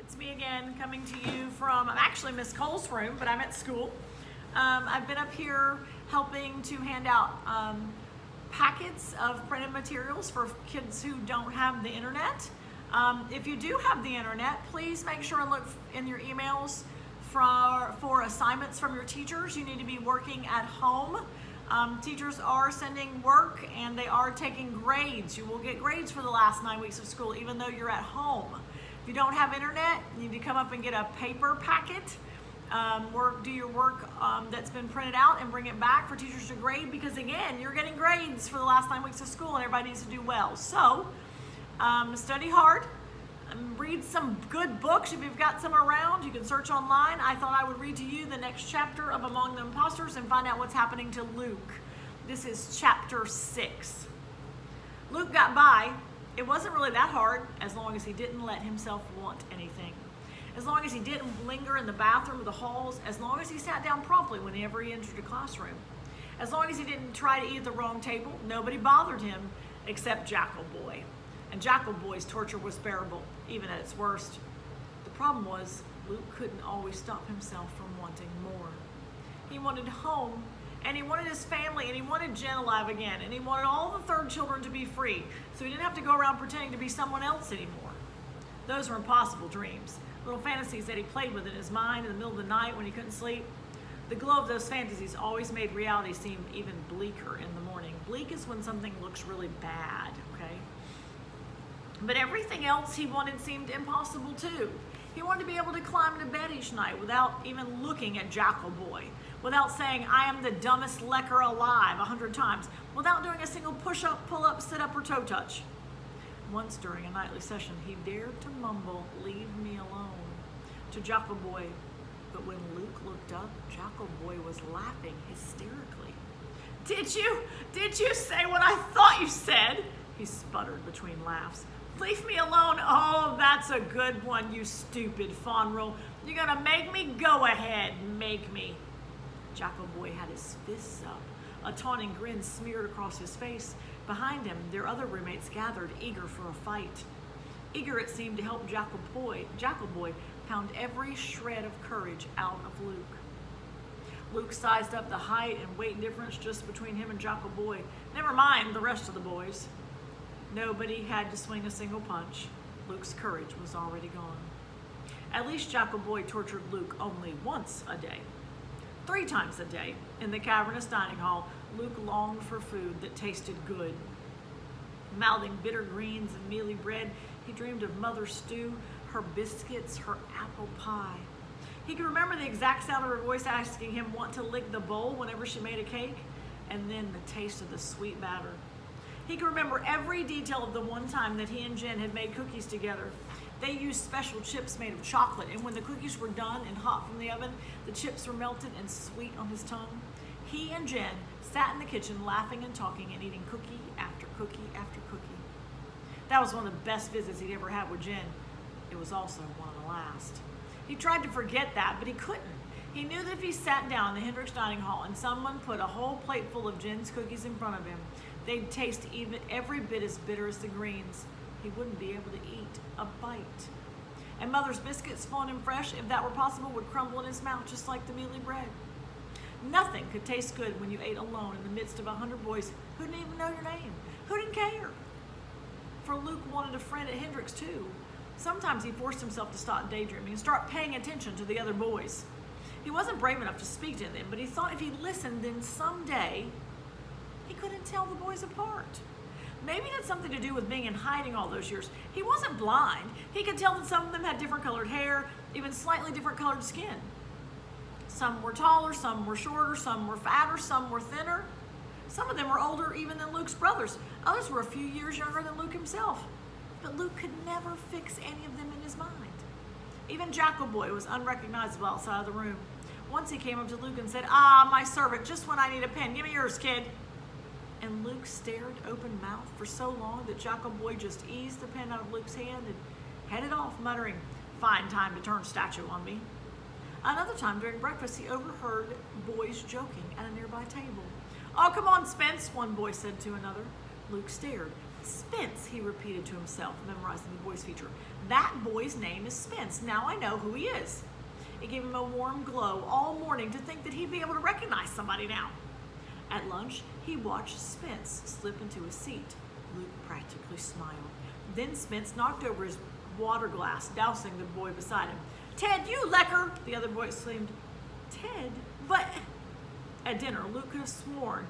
It's me again, coming to you from, I'm actually Miss Cole's room, but I'm at school. I've been up here helping to hand out packets of printed materials for kids who don't have the internet. If you do have the internet, please make sure and look in your emails for assignments from your teachers. You need to be working at home. Teachers are sending work and they are taking grades. You will get grades for the last 9 weeks of school, even though you're at home. If you don't have internet, you need to come up and get a paper packet. Do your work that's been printed out and bring it back for teachers to grade, because again, you're getting grades for the last 9 weeks of school and everybody needs to do well. So study hard, read some good books. If you've got some around, you can search online. I thought I would read to you the next chapter of Among the Impostors and find out what's happening to Luke. This is chapter 6. Luke got by. It wasn't really that hard as long as he didn't let himself want anything. As long as he didn't linger in the bathroom or the halls, as long as he sat down promptly whenever he entered a classroom. As long as he didn't try to eat at the wrong table, nobody bothered him except Jackal Boy. And Jackal Boy's torture was bearable, even at its worst. The problem was, Luke couldn't always stop himself from wanting more. He wanted home, and he wanted his family, and he wanted Jen alive again, and he wanted all the third children to be free, so he didn't have to go around pretending to be someone else anymore. Those were impossible dreams, little fantasies that he played with in his mind in the middle of the night when he couldn't sleep. The glow of those fantasies always made reality seem even bleaker in the morning. Bleak is when something looks really bad, okay? But everything else he wanted seemed impossible too. He wanted to be able to climb to bed each night without even looking at Jackal Boy, without saying, "I am the dumbest lecker alive" 100 times, without doing a single push-up, pull-up, sit-up, or toe touch. Once during a nightly session, he dared to mumble, "Leave me alone," to Jackal Boy. But when Luke looked up, Jackal Boy was laughing hysterically. Did you say what I thought you said?" He sputtered between laughs. "Leave me alone. Oh, that's a good one, you stupid Fonrel. You're gonna make me? Go ahead, make me." Jackal Boy had his fists up. A taunting grin smeared across his face. Behind him, their other roommates gathered, eager for a fight. Eager, it seemed, to help Jackal Boy pound every shred of courage out of Luke. Luke sized up the height and weight difference just between him and Jackal Boy. Never mind the rest of the boys. Nobody had to swing a single punch. Luke's courage was already gone. At least Jackal Boy tortured Luke only once a day. 3 times a day, in the cavernous dining hall, Luke longed for food that tasted good. Mouthing bitter greens and mealy bread, he dreamed of Mother's stew, her biscuits, her apple pie. He could remember the exact sound of her voice asking him want to lick the bowl whenever she made a cake, and then the taste of the sweet batter. He could remember every detail of the one time that he and Jen had made cookies together. They used special chips made of chocolate, and when the cookies were done and hot from the oven, the chips were melted and sweet on his tongue. He and Jen sat in the kitchen laughing and talking and eating cookie after cookie after cookie. That was one of the best visits he'd ever had with Jen. It was also one of the last. He tried to forget that, but he couldn't. He knew that if he sat down in the Hendricks dining hall and someone put a whole plate full of Jen's cookies in front of him, they'd taste every bit as bitter as the greens. He wouldn't be able to eat a bite. And Mother's biscuits, fun and fresh, if that were possible, would crumble in his mouth just like the mealy bread. Nothing could taste good when you ate alone in the midst of 100 boys who didn't even know your name, who didn't care. For Luke wanted a friend at Hendricks too. Sometimes he forced himself to stop daydreaming and start paying attention to the other boys. He wasn't brave enough to speak to them, but he thought if he listened, then someday he couldn't tell the boys apart. Maybe it had something to do with being in hiding all those years. He wasn't blind. He could tell that some of them had different colored hair, even slightly different colored skin. Some were taller, some were shorter, some were fatter, some were thinner. Some of them were older even than Luke's brothers. Others were a few years younger than Luke himself. But Luke could never fix any of them in his mind. Even Jackal Boy was unrecognizable outside of the room. Once he came up to Luke and said, "Ah, my servant, just when I need a pen, give me yours, kid." And Luke stared open-mouthed for so long that Jackal Boy just eased the pen out of Luke's hand and headed off, muttering, "Fine time to turn statue on me." Another time during breakfast, he overheard boys joking at a nearby table. "Oh, come on, Spence," one boy said to another. Luke stared. Spence, he repeated to himself, memorizing the boy's feature. That boy's name is Spence. Now I know who he is. It gave him a warm glow all morning to think that he'd be able to recognize somebody now. At lunch, he watched Spence slip into his seat. Luke practically smiled. Then Spence knocked over his water glass, dousing the boy beside him. Ted, you lecker, the other boy exclaimed. Ted? But at dinner, Luke would have sworn,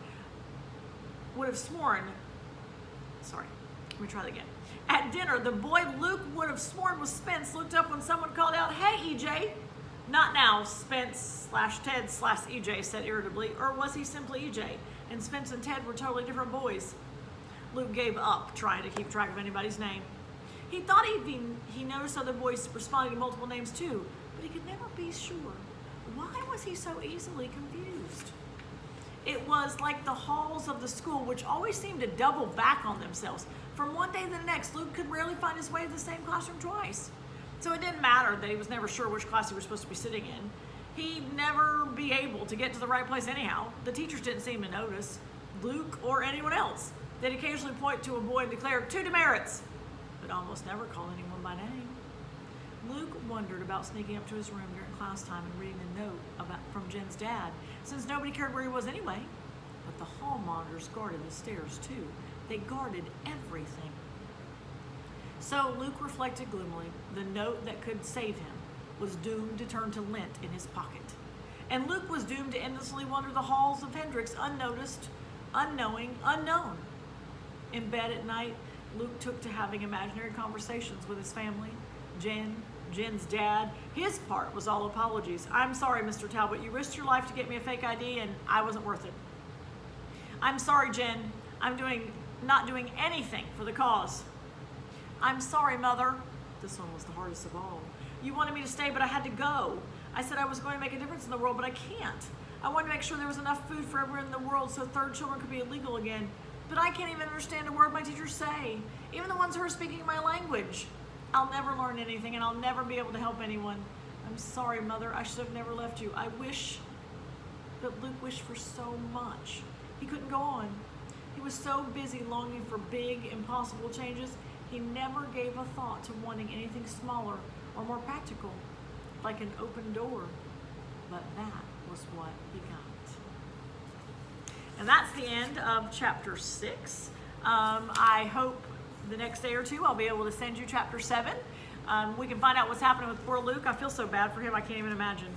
sorry, let me try that again. At dinner, the boy Luke would have sworn was Spence looked up when someone called out, hey, EJ. Not now, Spence/Ted/EJ said irritably, or was he simply EJ? And Spence and Ted were totally different boys. Luke gave up trying to keep track of anybody's name. He thought he noticed other boys responding to multiple names too, but he could never be sure. Why was he so easily confused? It was like the halls of the school, which always seemed to double back on themselves. From one day to the next, Luke could rarely find his way to the same classroom twice. So it didn't matter that he was never sure which class he was supposed to be sitting in. He'd never be able to get to the right place anyhow. The teachers didn't seem to notice, Luke or anyone else. They'd occasionally point to a boy and declare, 2 demerits, but almost never call anyone by name. Luke wondered about sneaking up to his room during class time and reading a note from Jen's dad, since nobody cared where he was anyway. But the hall monitors guarded the stairs too. They guarded everything. So Luke reflected gloomily. The note that could save him was doomed to turn to lint in his pocket. And Luke was doomed to endlessly wander the halls of Hendrix, unnoticed, unknowing, unknown. In bed at night, Luke took to having imaginary conversations with his family, Jen's dad. His part was all apologies. I'm sorry, Mr. Talbot. You risked your life to get me a fake ID, and I wasn't worth it. I'm sorry, Jen. I'm not doing anything for the cause. I'm sorry, Mother. This one was the hardest of all. You wanted me to stay, but I had to go. I said I was going to make a difference in the world, but I can't. I wanted to make sure there was enough food for everyone in the world so third children could be illegal again. But I can't even understand a word my teachers say, even the ones who are speaking my language. I'll never learn anything, and I'll never be able to help anyone. I'm sorry, Mother. I should have never left you. I wish, but Luke wished for so much. He couldn't go on. He was so busy longing for big, impossible changes, he never gave a thought to wanting anything smaller or more practical, like an open door. But that was what he got. And that's the end of chapter 6. I hope the next day or two I'll be able to send you chapter 7. We can find out what's happening with poor Luke. I feel so bad for him, I can't even imagine.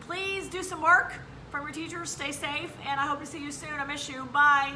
Please do some work from your teachers. Stay safe, and I hope to see you soon. I miss you. Bye.